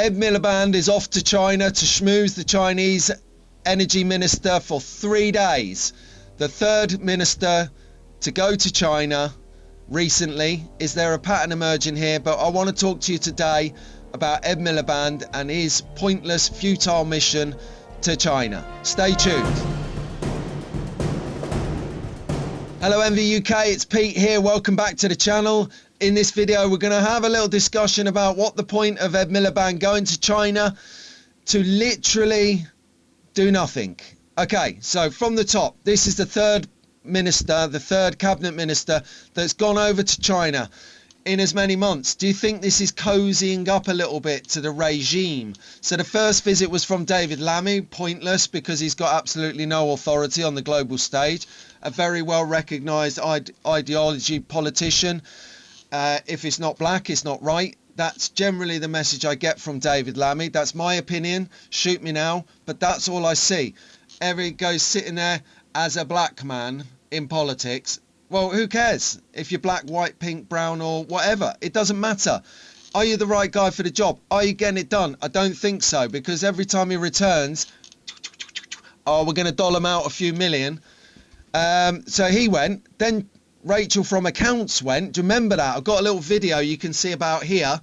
Ed Miliband is off to China to schmooze the Chinese energy minister for 3 days. The third minister to go to China recently. Is there a pattern emerging here? But I want to talk to you today about Ed Miliband and his pointless, futile mission to China. Stay tuned. Hello Envy UK, it's Pete here. Welcome back to the channel. In this video, we're going to have a little discussion about what the point of Ed Miliband going to China to literally do nothing. Okay, so from the top, this is the third minister, the third cabinet minister that's gone over to China in as many months. Do you think this is cozying up a little bit to the regime? So the first visit was from David Lammy, pointless because he's got absolutely no authority on the global stage. A very well recognised ideology politician. If it's not black, it's not right. That's generally the message I get from David Lammy. That's my opinion. Shoot me now. But that's all I see. Every goes sitting there as a black man in politics. Well, who cares if you're black, white, pink, brown or whatever? It doesn't matter. Are you the right guy for the job? Are you getting it done? I don't think so, because every time he returns, oh, we're going to doll him out a few million. So he went. Then Rachel from accounts went. Do you remember that? I've got a little video you can see about here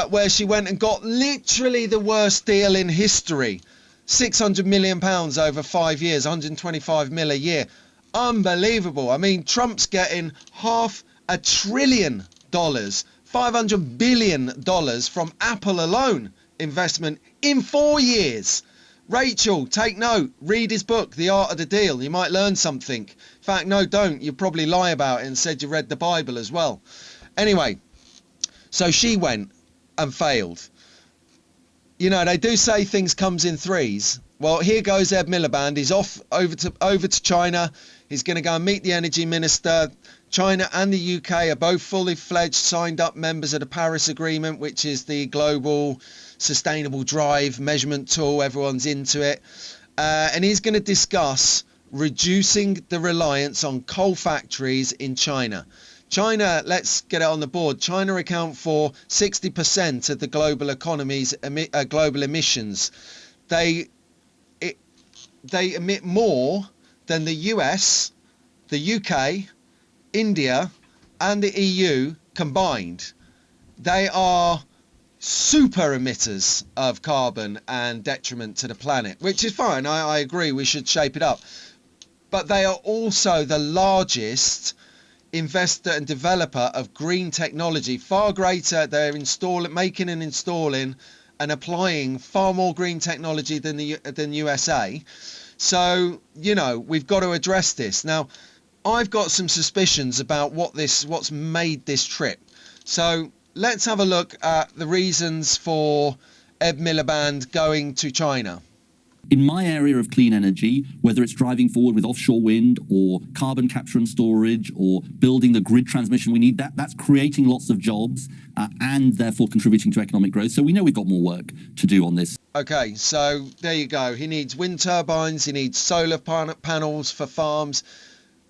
where she went and got literally the worst deal in history. £600 million over 5 years, 125 mil a year. Unbelievable. I mean, Trump's getting $500 billion, $500 billion from Apple alone investment in 4 years. Rachel, take note, read his book, The Art of the Deal. You might learn something. In fact, no, don't. You probably lie about it and said you read the Bible as well. Anyway, so she went and failed. You know, they do say things comes in threes. Well, here goes Ed Miliband. He's off over to China. He's going to go and meet the energy minister. China and the UK are both fully fledged, signed up members of the Paris Agreement, which is the global sustainable drive measurement tool. Everyone's into it. And he's going to discuss reducing the reliance on coal factories in China. China, let's get it on the board. China account for 60% of the global economy's global emissions. They emit more than the US, the UK, India and the EU combined. They are super emitters of carbon and detriment to the planet, which is fine. I agree, we should shape it up. But they are also the largest investor and developer of green technology, far greater. They're making and installing and applying far more green technology than USA. So, you know, we've got to address this. Now, I've got some suspicions about what's made this trip. So let's have a look at the reasons for Ed Miliband going to China. In my area of clean energy, whether it's driving forward with offshore wind or carbon capture and storage or building the grid transmission we need, that's creating lots of jobs and therefore contributing to economic growth. So we know we've got more work to do on this. Okay, so there you go. He needs wind turbines, he needs solar panels for farms.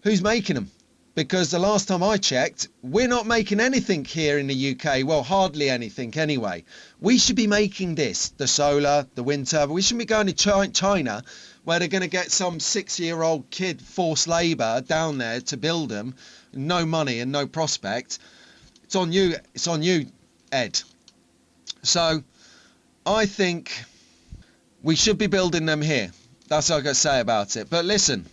Who's making them? Because the last time I checked, we're not making anything here in the UK. Well, hardly anything anyway. We should be making this, the solar, the wind turbine. We shouldn't be going to China where they're going to get some 6-year-old kid forced labour down there to build them. No money and no prospect. It's on you. It's on you, Ed. So I think we should be building them here. That's all I've got to say about it. But listen.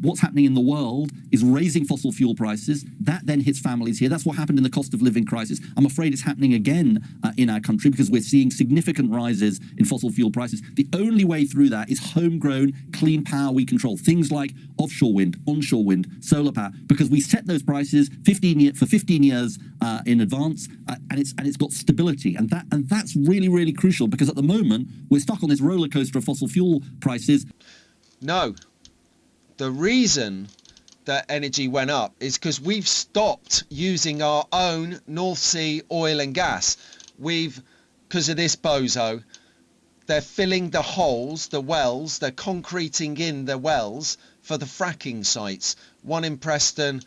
What's happening in the world is raising fossil fuel prices. That then hits families here. That's what happened in the cost of living crisis. I'm afraid it's happening again in our country because we're seeing significant rises in fossil fuel prices. The only way through that is homegrown, clean power we control. Things like offshore wind, onshore wind, solar power, because we set those prices for 15 years in advance, and it's got stability. And that's really, really crucial because at the moment we're stuck on this roller coaster of fossil fuel prices. No. The reason that energy went up is because we've stopped using our own North Sea oil and gas. Because of this bozo, they're filling the holes, the wells, they're concreting in the wells for the fracking sites. One in Preston,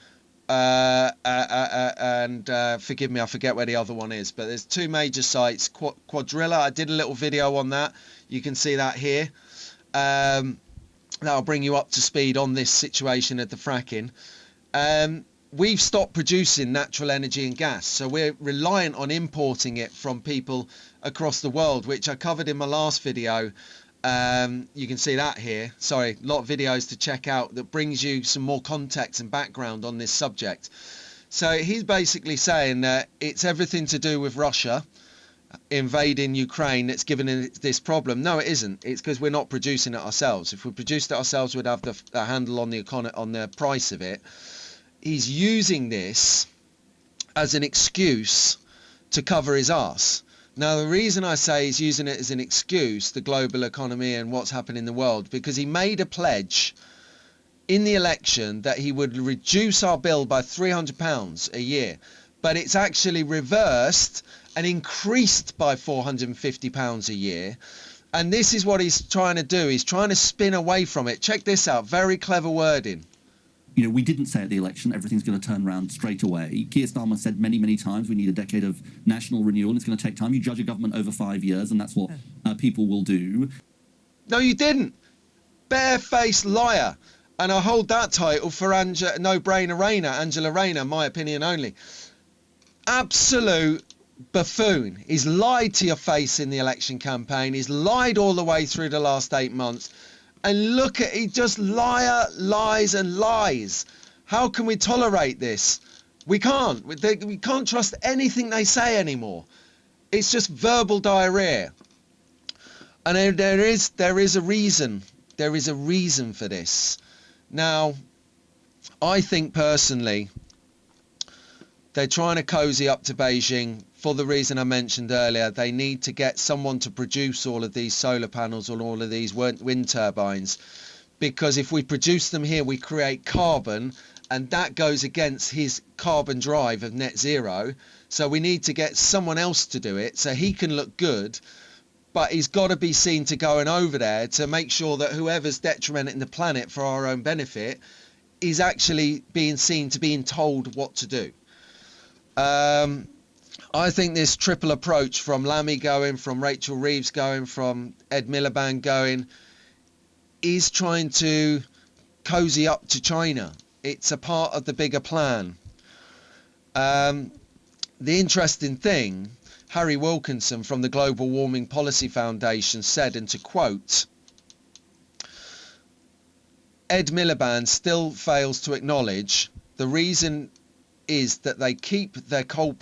and forgive me, I forget where the other one is, but there's two major sites. Quadrilla, I did a little video on that. You can see that here. That'll bring you up to speed on this situation at the fracking. We've stopped producing natural energy and gas, so we're reliant on importing it from people across the world, which I covered in my last video. You can see that here. Sorry, a lot of videos to check out that brings you some more context and background on this subject. So he's basically saying that it's everything to do with Russia invading Ukraine that's given it this problem. No, it isn't. It's because we're not producing it ourselves. If we produced it ourselves, we'd have the handle on the on the price of it. He's using this as an excuse to cover his arse. Now, the reason I say he's using it as an excuse, the global economy and what's happening in the world, because he made a pledge in the election that he would reduce our bill by £300 a year. But it's actually reversed and increased by £450 a year. And this is what he's trying to do. He's trying to spin away from it. Check this out. Very clever wording. You know, we didn't say at the election everything's going to turn around straight away. Keir Starmer said many, many times we need a decade of national renewal. And it's going to take time. You judge a government over 5 years, and that's what people will do. No, you didn't. Barefaced liar. And I hold that title for no-brainer Rayner, Angela Rayner, my opinion only. Absolute buffoon. He's lied to your face in the election campaign. He's lied all the way through the last 8 months. And look at, he just lies and lies. How can we tolerate this? We can't. We can't trust anything they say anymore. It's just verbal diarrhea. And there is a reason. There is a reason for this. Now, I think personally, they're trying to cozy up to Beijing for the reason I mentioned earlier. They need to get someone to produce all of these solar panels or all of these wind turbines, because if we produce them here, we create carbon, and that goes against his carbon drive of net zero. So we need to get someone else to do it so he can look good, but he's got to be seen to going over there to make sure that whoever's detrimenting the planet for our own benefit is actually being seen to being told what to do. I think this triple approach from Lammy going, from Rachel Reeves going, from Ed Miliband going, is trying to cozy up to China. It's a part of the bigger plan. The interesting thing, Harry Wilkinson from the Global Warming Policy Foundation said, and to quote, Ed Miliband still fails to acknowledge the reason is that they keep their coal to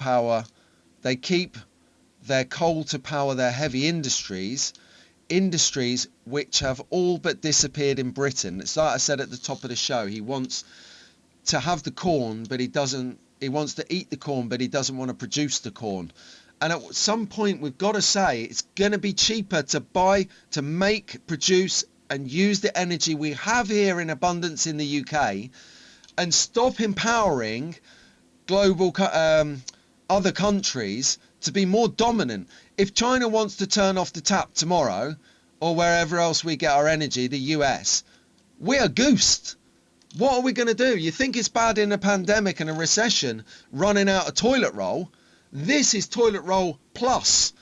power their heavy industries which have all but disappeared in Britain. It's like I said at the top of the show, he wants to have the corn, but he wants to eat the corn, but he doesn't want to produce the corn. And at some point we've got to say it's going to be cheaper to buy, to make, produce and use the energy we have here in abundance in the UK, and stop empowering global other countries to be more dominant. If China wants to turn off the tap tomorrow, or wherever else we get our energy, the US, we are goosed. What are we going to do? You think it's bad in a pandemic and a recession running out of toilet roll? This is toilet roll plus,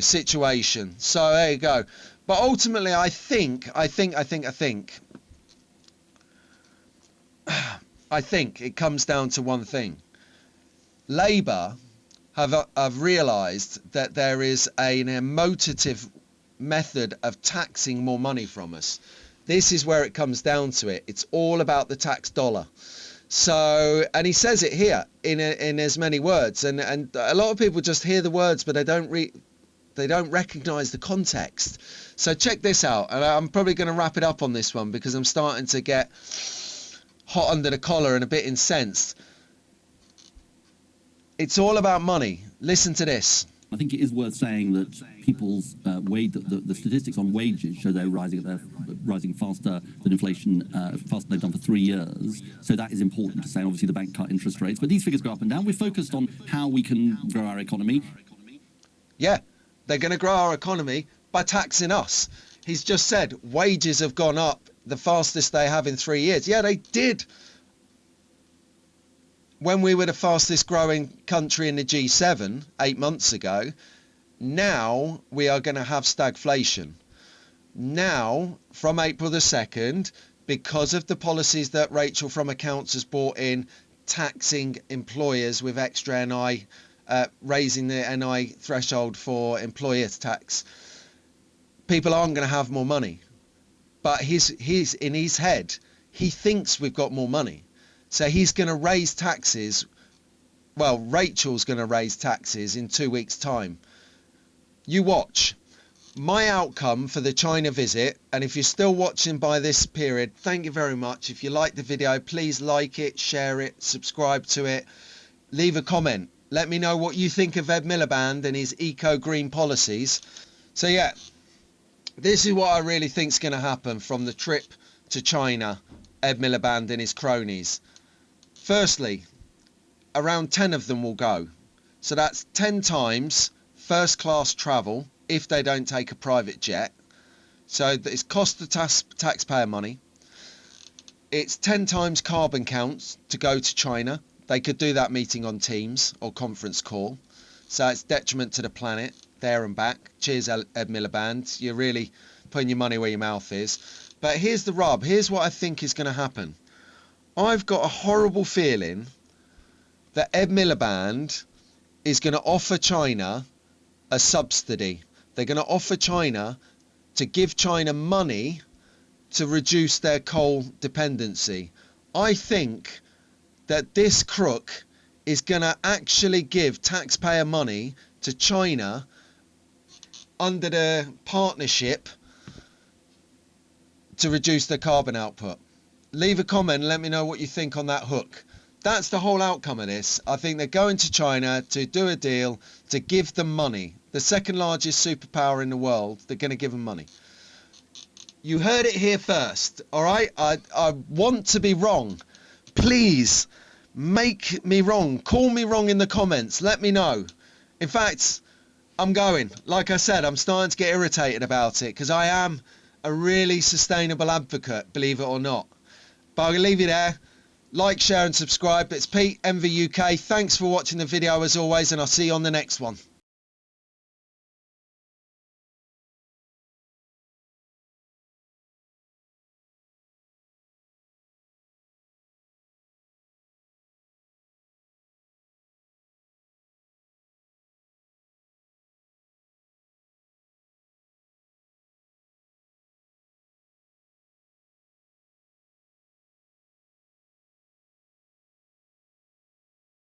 situation. So there you go. But ultimately, I think it comes down to one thing. Labour have realised that there is an emotive method of taxing more money from us. This is where it comes down to it. It's all about the tax dollar. So, and he says it here in as many words, and a lot of people just hear the words, but they don't recognise the context. So check this out, and I'm probably going to wrap it up on this one because I'm starting to get hot under the collar and a bit incensed. It's all about money. Listen to this. I think it is worth saying that people's the statistics on wages show they're rising faster than inflation, faster than they've done for 3 years. So that is important to say. And obviously, the bank cut interest rates, but these figures go up and down. We're focused on how we can grow our economy. Yeah, they're going to grow our economy by taxing us. He's just said wages have gone up the fastest they have in 3 years. Yeah, they did. when we were the fastest growing country in the G7 8 months ago, now we are going to have stagflation. Now, from April the 2nd, because of the policies that Rachel from Accounts has brought in, taxing employers with extra NI, raising the NI threshold for employer tax, people aren't going to have more money. But he's in his head, he thinks we've got more money. So he's going to raise taxes. Well, Rachel's going to raise taxes in 2 weeks' time. You watch. My outcome for the China visit, and if you're still watching by this period, thank you very much. If you like the video, please like it, share it, subscribe to it, leave a comment. Let me know what you think of Ed Miliband and his eco-green policies. So yeah, this is what I really think is going to happen from the trip to China, Ed Miliband and his cronies. Firstly, around 10 of them will go. So that's 10 times first class travel if they don't take a private jet. So it's cost the taxpayer money. It's 10 times carbon counts to go to China. They could do that meeting on Teams or conference call. So it's detriment to the planet, there and back. Cheers, Ed Miliband. You're really putting your money where your mouth is. But here's the rub. Here's what I think is going to happen. I've got a horrible feeling that Ed Miliband is going to offer China a subsidy. They're going to offer China to give China money to reduce their coal dependency. I think that this crook is going to actually give taxpayer money to China under the partnership to reduce their carbon output. Leave a comment and let me know what you think on that hook. That's the whole outcome of this. I think they're going to China to do a deal to give them money. The second largest superpower in the world, they're going to give them money. You heard it here first, all right? I want to be wrong. Please make me wrong. Call me wrong in the comments. Let me know. In fact, I'm going. Like I said, I'm starting to get irritated about it because I am a really sustainable advocate, believe it or not. But I'll leave you there. Like, share and subscribe. It's Pete, MV UK. Thanks for watching the video as always, and I'll see you on the next one.